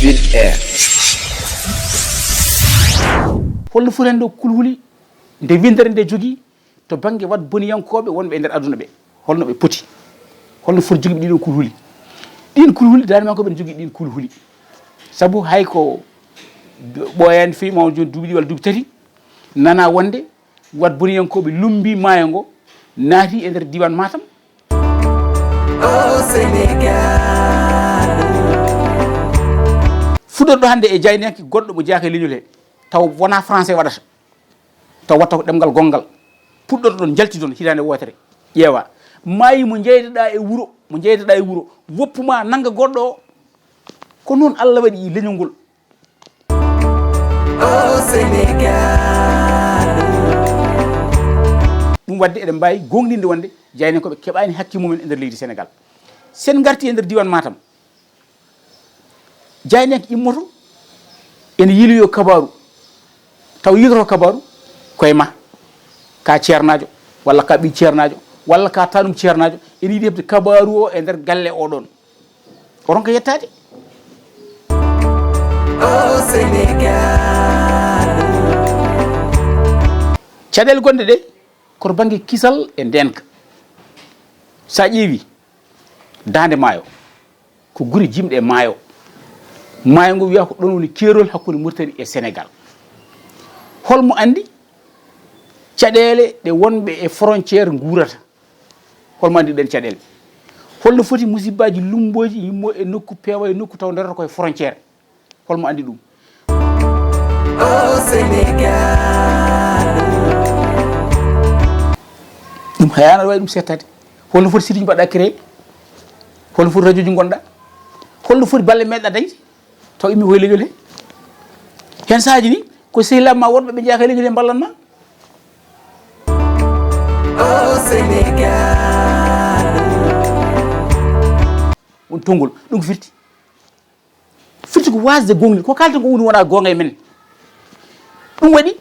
WINNDERE. holno furendo kulhuli nde windere nde jogi to bange wat boniyankoɓe wonɓe e nder aduna ɓe holno ɓe poti holno foti jogi ɗiɗon kulhuli ɗin kulhuli dani man ko ɓen jogui ɗin kulhuli saabu hay ko ɓoyani fewi ma joni duuɓi ɗi walla duuɓi tati nana wonde wat boniyankoɓe lumbi maayo ngo naati e nder diwan Matam. fuɗɗorɗo hande e jayneki goɗɗo mo jeeyaka e leñol he taw wona français waɗata taw watta ko ɗemgal gongal puɗɗorɗo ɗon jalti ɗon hitande wotere ƴeewa maayi mo jeydeɗa e wuuro woppuma nanga goɗɗo o ko noon Allah waɗi leñol ngol. ɗum wadde eɗen mbawi gonɗinde wonde jaynenkoɓe keɓani hakke mumen e nder leydi Sénégal. sen garti e nder diwan Matam jaynenko immoto ene yiloyo kabaru taw yiloto kabaru koye ma ka ceernajo walla ka ɓi ceernajo walla ka tanum ceernajo ene yiiɗi hebde kabaru o e nder galle oɗon oɗon ko yettade. caɗele gonɗe ɗe koto banggue kisal e ndenka sa ƴeewi dande maayo ko guri jimɗe maayo maayo ngo wiya ko ɗon woni keerol hakkude Mauritanie e Sénégal. holmo andi caɗele ɗe wonɓe e frontiére guurata holmo andi ɗen caɗele holno foti musibbaji lumboji yimmo e nokku peewa e nokku taw nderata koye frontiére holmo andi ɗum. ɗum hayana wawi ɗum settade holno foti siriji mbaɗɗa créé holno foti radio ji gonɗa holno foti balle meɗɗa dañde taw immi koye leñol he hen sahaji ni ko sehilama wonɓe ɓe jeeyaka e leñol he ballanma. won tongol ɗum ko firti ko wasde gonɗi ko kalten ko woni wona gonga e men ɗum waɗi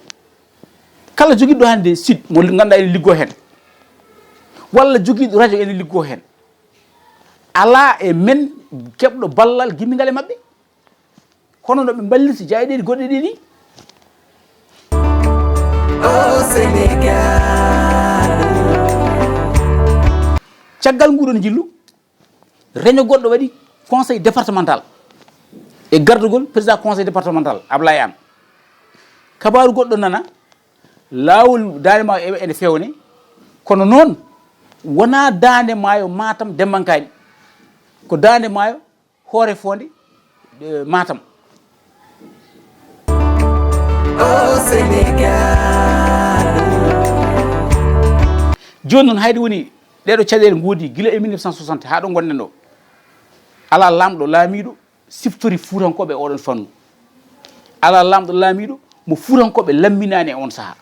kala joguiɗo hande sud mo ganduɗa ene liggo hen walla joguiɗo radio ene liggo hen ala e men keɓɗo ballal gimmigal e mabɓe hono no ɓe ballirta jayɗeɗi goɗɗe ɗi ni. caggal nguɗon jillu réunion goɗɗo waɗi conseil départemental e gardugol président conseil départemental Ablaye An kabaru goɗɗo nana lawol dande maayo ene fewne kono noon wona dande maayo Matam Dembankani ko dande maayo hoore fonde Matam. joni noon hayde woni ɗeɗo caɗele goodi guila e 1960 ha ɗo gonɗen ɗo ala lamɗo laamiɗo siftori fuutankoɓe oɗon fannu ala lamɗo laamiɗo mo fuutankoɓe lamminani e on saaha